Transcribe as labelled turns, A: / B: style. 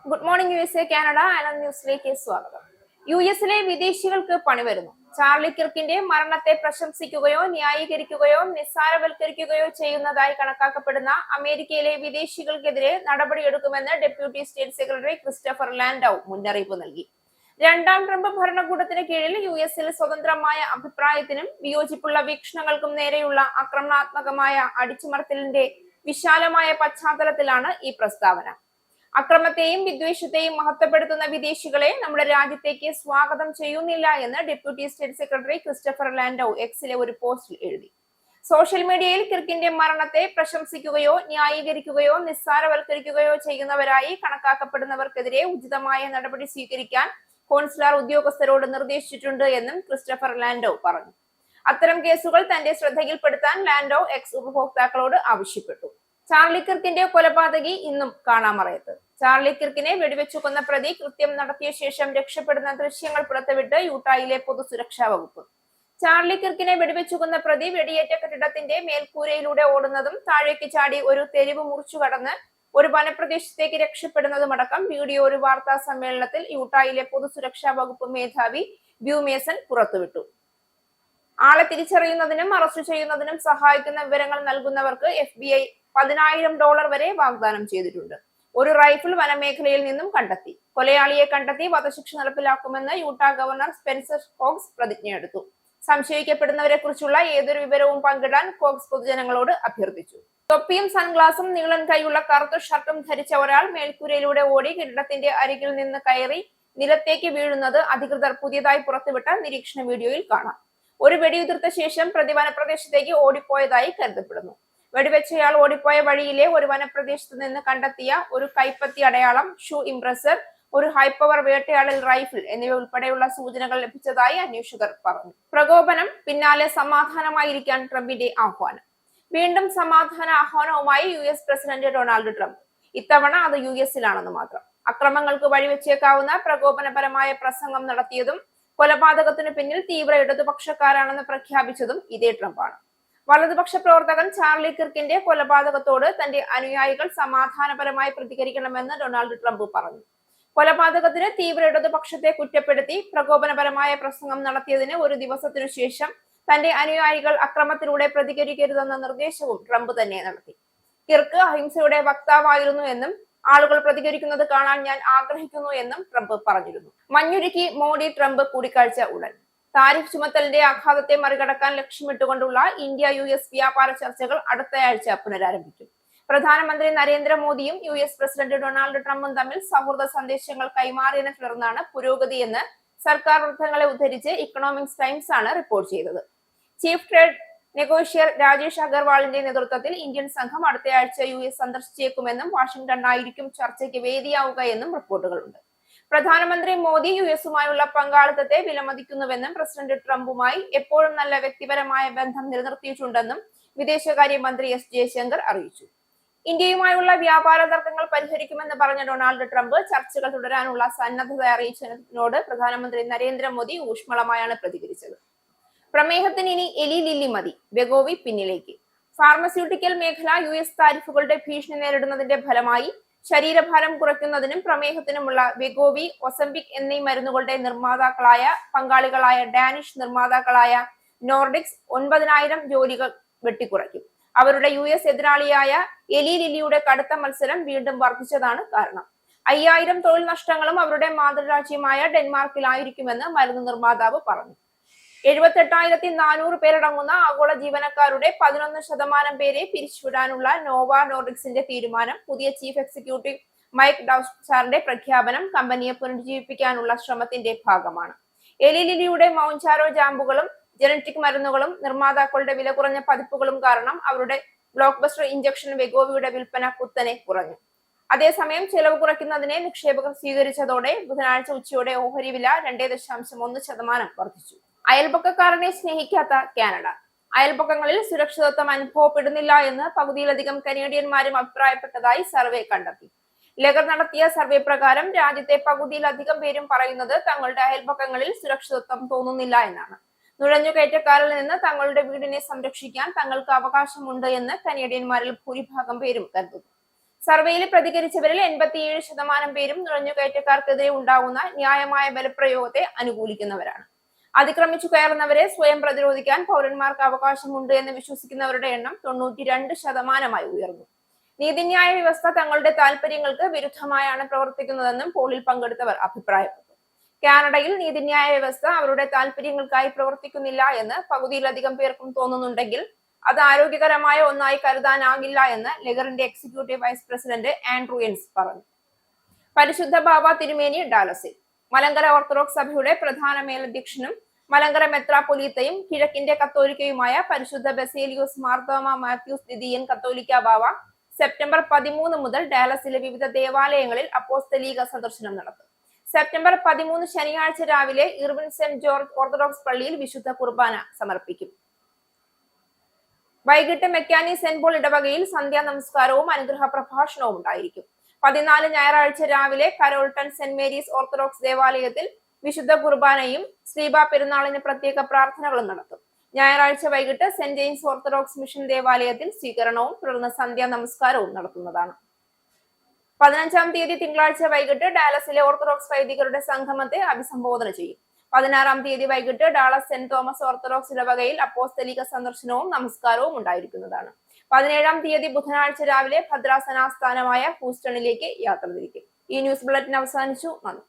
A: Good morning USA Canada Anand ന്യൂസിലേക്ക് സ്വാഗതം. US-ലെ വിദേശികൾക്ക് പണി വരുന്നു. ചാർലി കിർക്കിന്റെ മരണത്തെ പ്രശംസിക്കുകയോ ന്യായീകരിക്കുകയോ നിസ്സാരവൽക്കരിക്കുകയോ ചെയ്യുന്നതായി കണക്കാക്കപ്പെടുന്ന അമേരിക്കയിലെ വിദേശികൾക്കെതിരെ നടപടിയെടുക്കുമെന്ന് ഡെപ്യൂട്ടി സ്റ്റേറ്റ് സെക്രട്ടറി ക്രിസ്റ്റഫർ ലാൻഡൌ മുന്നറിയിപ്പ് നൽകി. രണ്ടാം ട്രംപ് ഭരണകൂടത്തിന് കീഴിൽ US-ൽ സ്വതന്ത്രമായ അഭിപ്രായത്തിനും വിയോജിപ്പുള്ള വീക്ഷണങ്ങൾക്കും നേരെയുള്ള ആക്രമണാത്മകമായ അടിച്ചമർത്തലിന്റെ വിശാലമായ പശ്ചാത്തലത്തിലാണ് ഈ പ്രസ്താവന. അക്രമത്തെയും വിദ്വേഷത്തെയും മഹത്വപ്പെടുത്തുന്ന വിദേശികളെ നമ്മുടെ രാജ്യത്തേക്ക് സ്വാഗതം ചെയ്യുന്നില്ല എന്ന് ഡെപ്യൂട്ടി സ്റ്റേറ്റ് സെക്രട്ടറി ക്രിസ്റ്റഫർ ലാൻഡൌ എക്സിലെ ഒരു പോസ്റ്റിൽ എഴുതി. സോഷ്യൽ മീഡിയയിൽ കിർക്കിന്റെ മരണത്തെ പ്രശംസിക്കുകയോ ന്യായീകരിക്കുകയോ നിസ്സാരവൽക്കരിക്കുകയോ ചെയ്യുന്നവരായി കണക്കാക്കപ്പെടുന്നവർക്കെതിരെ ഉചിതമായ നടപടി സ്വീകരിക്കാൻ കോൺസുലാർ ഉദ്യോഗസ്ഥരോട് നിർദ്ദേശിച്ചിട്ടുണ്ട് എന്നും ക്രിസ്റ്റഫർ ലാൻഡൌ പറഞ്ഞു. അത്തരം കേസുകൾ തന്റെ ശ്രദ്ധയിൽപ്പെടുത്താൻ ലാൻഡൌ എക്സ് ഉപഭോക്താക്കളോട് ആവശ്യപ്പെട്ടു. ചാർലി കിർക്കിന്റെ കൊലപാതകി ഇന്നും കാണാമറയത്ത്. ചാർലി കിർക്കിനെ വെടിവെച്ചു കൊന്ന പ്രതി കൃത്യം നടത്തിയ ശേഷം രക്ഷപ്പെടുന്ന ദൃശ്യങ്ങൾ പുറത്തുവിട്ട് യൂട്ടായിലെ പൊതുസുരക്ഷാ വകുപ്പ്. ചാർലി കിർക്കിനെ വെടിവെച്ചു കൊന്ന പ്രതി വെടിയേറ്റ കെട്ടിടത്തിന്റെ മേൽക്കൂരയിലൂടെ ഓടുന്നതും താഴേക്ക് ചാടി ഒരു തെരുവ് മുറിച്ചു കടന്ന് ഒരു വനപ്രദേശത്തേക്ക് രക്ഷപ്പെടുന്നതുമടക്കം വീഡിയോ ഒരു വാർത്താ സമ്മേളനത്തിൽ യൂട്ടായിലെ പൊതുസുരക്ഷാ വകുപ്പ് മേധാവി ബ്യൂ മേസൺ പുറത്തുവിട്ടു. ആളെ തിരിച്ചറിയുന്നതിനും അറസ്റ്റ് ചെയ്യുന്നതിനും സഹായിക്കുന്ന വിവരങ്ങൾ നൽകുന്നവർക്ക് FBI $10,000 വരെ വാഗ്ദാനം ചെയ്തിട്ടുണ്ട്. ഒരു റൈഫിൾ വനമേഖലയിൽ നിന്നും കണ്ടെത്തി. കൊലയാളിയെ കണ്ടെത്തി വധശിക്ഷ നടപ്പിലാക്കുമെന്ന് യൂട്ടാ ഗവർണർ സ്പെൻസർ കോക്സ് പ്രതിജ്ഞയെടുത്തു. സംശയിക്കപ്പെടുന്നവരെ കുറിച്ചുള്ള ഏതൊരു വിവരവും പങ്കിടാൻ കോക്സ് പൊതുജനങ്ങളോട് അഭ്യർത്ഥിച്ചു. തൊപ്പിയും സൺഗ്ലാസും നീളൻ കൈയുള്ള കറുത്ത ഷർട്ടും ധരിച്ച ഒരാൾ മേൽക്കൂരയിലൂടെ ഓടി കെട്ടിടത്തിന്റെ അരികിൽ നിന്ന് കയറി നിലത്തേക്ക് വീഴുന്നത് അധികൃതർ പുതിയതായി പുറത്തുവിട്ട നിരീക്ഷണ വീഡിയോയിൽ കാണാം. ഒരു വെടിയുതിർത്ത ശേഷം പ്രതി വനപ്രദേശത്തേക്ക് ഓടിപ്പോയതായി കരുതപ്പെടുന്നു. വെടിവെച്ചയാൾ ഓടിപ്പോയ വഴിയിലെ ഒരു വനപ്രദേശത്ത് നിന്ന് കണ്ടെത്തിയ ഒരു കൈപ്പത്തി അടയാളം, ഷൂ ഇംപ്രസർ, ഒരു ഹൈപ്പവർ വേട്ടയാടൽ റൈഫിൾ എന്നിവ ഉൾപ്പെടെയുള്ള സൂചനകൾ ലഭിച്ചതായി അന്വേഷകർ പറഞ്ഞു. പ്രകോപനം പിന്നാലെ സമാധാനമായിരിക്കാൻ ട്രംപിന്റെ ആഹ്വാനം. വീണ്ടും സമാധാന ആഹ്വാനവുമായി US പ്രസിഡന്റ് ഡൊണാൾഡ് ട്രംപ്. ഇത്തവണ അത് US-ലാണെന്ന് മാത്രം. അക്രമങ്ങൾക്ക് വഴിവെച്ചേക്കാവുന്ന പ്രകോപനപരമായ പ്രസംഗം നടത്തിയതും കൊലപാതകത്തിനു പിന്നിൽ തീവ്ര ഇടതുപക്ഷക്കാരാണെന്ന് പ്രഖ്യാപിച്ചതും ഇതേ ട്രംപാണ്. വലതുപക്ഷ പ്രവർത്തകൻ ചാർലി കിർക്കിന്റെ കൊലപാതകത്തോട് തന്റെ അനുയായികൾ സമാധാനപരമായി പ്രതികരിക്കണമെന്ന് ഡൊണാൾഡ് ട്രംപ് പറഞ്ഞു. കൊലപാതകത്തിന് തീവ്ര ഇടതുപക്ഷത്തെ കുറ്റപ്പെടുത്തി പ്രകോപനപരമായ പ്രസംഗം നടത്തിയതിന് ഒരു ദിവസത്തിനു ശേഷം തന്റെ അനുയായികൾ അക്രമത്തിലൂടെ പ്രതികരിക്കരുതെന്ന നിർദ്ദേശവും ട്രംപ് തന്നെ നടത്തി. കിർക്ക് അഹിംസയുടെ വക്താവായിരുന്നു എന്നും ആളുകൾ പ്രതികരിക്കുന്നത് കാണാൻ ഞാൻ ആഗ്രഹിക്കുന്നു എന്നും ട്രംപ് പറഞ്ഞിരുന്നു. മഞ്ഞുരുക്കി മോഡി ട്രംപ് കൂടിക്കാഴ്ച ഉടൻ. താരിഫ് ചുമത്തലിന്റെ ആഘാതത്തെ മറികടക്കാൻ ലക്ഷ്യമിട്ടുകൊണ്ടുള്ള ഇന്ത്യ-US വ്യാപാര ചർച്ചകൾ അടുത്തയാഴ്ച പുനരാരംഭിക്കും. പ്രധാനമന്ത്രി നരേന്ദ്രമോദിയും US പ്രസിഡന്റ് ഡൊണാൾഡ് ട്രംപും തമ്മിൽ സൗഹൃദ സന്ദേശങ്ങൾ കൈമാറിയതിനെ തുടർന്നാണ് പുരോഗതിയെന്ന് സർക്കാർ വൃത്തങ്ങളെ ഉദ്ധരിച്ച് ഇക്കണോമിക്സ് ടൈംസ് ആണ് റിപ്പോർട്ട് ചെയ്തത്. ചീഫ് ട്രേഡ് നെഗോഷിയർ രാജേഷ് അഗർവാളിന്റെ നേതൃത്വത്തിൽ ഇന്ത്യൻ സംഘം അടുത്തയാഴ്ച US സന്ദർശിച്ചേക്കുമെന്നും വാഷിംഗ്ടണിലായിരിക്കും ചർച്ചയ്ക്ക് വേദിയാവുക എന്നും റിപ്പോർട്ടുകളുണ്ട്. പ്രധാനമന്ത്രി മോദി US-ഉമായുള്ള പങ്കാളിത്തത്തെ വിലമതിക്കുന്നുവെന്നും പ്രസിഡന്റ് ട്രംപുമായി എപ്പോഴും നല്ല വ്യക്തിപരമായ ബന്ധം നിലനിർത്തിയിട്ടുണ്ടെന്നും വിദേശകാര്യമന്ത്രി S ജയശങ്കർ അറിയിച്ചു. ഇന്ത്യയുമായുള്ള വ്യാപാര തർക്കങ്ങൾ പരിഹരിക്കുമെന്ന് പറഞ്ഞ ഡൊണാൾഡ് ട്രംപ് ചർച്ചകൾ തുടരാനുള്ള സന്നദ്ധത അറിയിച്ചതിനോട് പ്രധാനമന്ത്രി നരേന്ദ്രമോദി ഊഷ്മളമായാണ് പ്രതികരിച്ചത്. പ്രമേഹത്തിന് ഇനി എലി ലില്ലി മതി, വെഗോവി പിന്നിലേക്ക്. ഫാർമസ്യൂട്ടിക്കൽ മേഖല US താരിഫുകളുടെ ഭീഷണി നേരിടുന്നതിന്റെ ഫലമായി ശരീരഭാരം കുറയ്ക്കുന്നതിനും പ്രമേഹത്തിനുമുള്ള വെഗോവി, ഒസംപിക് എന്നീ മരുന്നുകളുടെ പങ്കാളികളായ ഡാനിഷ് നിർമ്മാതാക്കളായ നോർഡിക്സ് 9,000 ജോലികൾ വെട്ടിക്കുറയ്ക്കും. അവരുടെ US എതിരാളിയായ എലി ലില്ലിയുടെ കടുത്ത മത്സരം വീണ്ടും വർദ്ധിച്ചതാണ് കാരണം. 5,000 തൊഴിൽ നഷ്ടങ്ങളും അവരുടെ മാതൃരാജ്യമായ ഡെൻമാർക്കിലായിരിക്കുമെന്ന് മരുന്ന് നിർമ്മാതാവ് പറഞ്ഞു. 78,400 പേരടങ്ങുന്ന ആഗോള ജീവനക്കാരുടെ 11% പേരെ പിരിച്ചുവിടാനുള്ള നോവ നോർഡിക്സിന്റെ തീരുമാനം, പുതിയ ചീഫ് എക്സിക്യൂട്ടീവ് മൈക്ക് ഡൌസാറിന്റെ പ്രഖ്യാപനം കമ്പനിയെ പുനരുജ്ജീവിപ്പിക്കാനുള്ള ശ്രമത്തിന്റെ ഭാഗമാണ്. എലി ലില്ലിയുടെ മൗഞ്ചാരോ ജാമ്പുകളും ജനറ്റിക് മരുന്നുകളും നിർമ്മാതാക്കളുടെ വില കുറഞ്ഞ പതിപ്പുകളും കാരണം അവരുടെ ബ്ലോക്ക് ബസ്റ്റർ ഇഞ്ചക്ഷൻ വെഗോവിയുടെ വിൽപ്പന കുത്തനെ കുറഞ്ഞു. അതേസമയം ചെലവ് കുറയ്ക്കുന്നതിനെ നിക്ഷേപകർ സ്വീകരിച്ചതോടെ ബുധനാഴ്ച ഉച്ചയോടെ ഓഹരി വില 2.1% വർദ്ധിച്ചു. അയൽപക്കക്കാരനെ സ്നേഹിക്കാത്ത കാനഡ. അയൽപക്കങ്ങളിൽ സുരക്ഷിതത്വം അനുഭവപ്പെടുന്നില്ല എന്ന് പകുതിയിലധികം കനേഡിയന്മാരും അഭിപ്രായപ്പെട്ടതായി സർവേ കണ്ടെത്തി. ലെഗർ നടത്തിയ സർവേ പ്രകാരം രാജ്യത്തെ പകുതിയിലധികം പേരും പറയുന്നത് തങ്ങളുടെ അയൽപക്കങ്ങളിൽ സുരക്ഷിതത്വം തോന്നുന്നില്ല എന്നാണ്. നുഴഞ്ഞുകയറ്റക്കാരിൽ നിന്ന് തങ്ങളുടെ വീടിനെ സംരക്ഷിക്കാൻ തങ്ങൾക്ക് അവകാശമുണ്ട് എന്ന് കനേഡിയന്മാരിൽ ഭൂരിഭാഗം പേരും കരുതുന്നു. സർവേയിൽ പ്രതികരിച്ചവരിൽ 87% പേരും നുഴഞ്ഞുകയറ്റക്കാർക്കെതിരെ ഉണ്ടാകുന്ന ന്യായമായ ബലപ്രയോഗത്തെ അനുകൂലിക്കുന്നവരാണ്. അതിക്രമിച്ചു കയറുന്നവരെ സ്വയം പ്രതിരോധിക്കാൻ പൗരന്മാർക്ക് അവകാശമുണ്ട് എന്ന് വിശ്വസിക്കുന്നവരുടെ എണ്ണം 92% ഉയർന്നു. നീതിന്യായ വ്യവസ്ഥ തങ്ങളുടെ താൽപര്യങ്ങൾക്ക് വിരുദ്ധമായാണ് പ്രവർത്തിക്കുന്നതെന്നും പോളിൽ പങ്കെടുത്തവർ അഭിപ്രായപ്പെട്ടു. കാനഡയിൽ നീതിന്യായ വ്യവസ്ഥ അവരുടെ താൽപര്യങ്ങൾക്കായി പ്രവർത്തിക്കുന്നില്ല എന്ന് പകുതിയിലധികം പേർക്കും തോന്നുന്നുണ്ടെങ്കിൽ അത് ആരോഗ്യകരമായ ഒന്നായി കരുതാനാകില്ല എന്ന് ലെഗറിന്റെ എക്സിക്യൂട്ടീവ് വൈസ് പ്രസിഡന്റ് ആൻഡ്രൂ എൻസ് പറഞ്ഞു. പരിശുദ്ധ ബാവ തിരുമേനി ഡാലസിൽ. മലങ്കര ഓർത്തഡോക്സ് സഭയുടെ പ്രധാന മേലധ്യക്ഷനും മലങ്കര മെത്രാപ്പൊലീത്തയും കിഴക്കിന്റെ കത്തോലിക്കയുമായ പരിശുദ്ധ ബസേലിയോസ് മാർത്തോമ മാത്യൂസ് ദിദിയൻ കത്തോലിക്ക ബാവ സെപ്റ്റംബർ 13 മുതൽ ഡാലസിലെ വിവിധ ദേവാലയങ്ങളിൽ അപ്പോസ്തലീക സന്ദർശനം നടത്തും. സെപ്റ്റംബർ 13 ശനിയാഴ്ച രാവിലെ ഇർവിൻ സെന്റ് ജോർജ് ഓർത്തഡോക്സ് പള്ളിയിൽ വിശുദ്ധ കുർബാന സമർപ്പിക്കും. വൈകിട്ട് മെക്കാനി സെന്റ് പോൾ ഇടവകയിൽ സന്ധ്യാ നമസ്കാരവും അനുഗ്രഹ പ്രഭാഷണവും ഉണ്ടായിരിക്കും. 14 ഞായറാഴ്ച രാവിലെ കരോൾട്ടൺ സെന്റ് മേരീസ് ഓർത്തഡോക്സ് ദേവാലയത്തിൽ വിശുദ്ധ കുർബാനയും ശ്രീബ പെരുന്നാളിന് പ്രത്യേക പ്രാർത്ഥനകളും നടത്തും. ഞായറാഴ്ച വൈകിട്ട് സെന്റ് ജെയിംസ് ഓർത്തഡോക്സ് മിഷൻ ദേവാലയത്തിൽ സ്വീകരണവും തുടർന്ന് സന്ധ്യാ നമസ്കാരവും നടത്തുന്നതാണ്. 15-ാം തീയതി തിങ്കളാഴ്ച വൈകിട്ട് ഡാലസിലെ ഓർത്തഡോക്സ് വൈദികരുടെ സംഗമത്തെ അഭിസംബോധന ചെയ്യും. 16-ാം തീയതി വൈകിട്ട് ഡാളസ് സെന്റ് തോമസ് ഓർത്തഡോക്സ് ഇടവകയിൽ അപ്പോസ്തലിക സന്ദർശനവും നമസ്കാരവും ഉണ്ടായിരിക്കുന്നതാണ്. 17-ാം തീയതി ബുധനാഴ്ച രാവിലെ ഭദ്രാസനാസ്ഥാനമായ ഹൂസ്റ്റണിലേക്ക് യാത്ര തിരിക്കും. ഈ ന്യൂസ് ബുള്ളറ്റിൻ അവസാനിച്ചു. നന്ദി.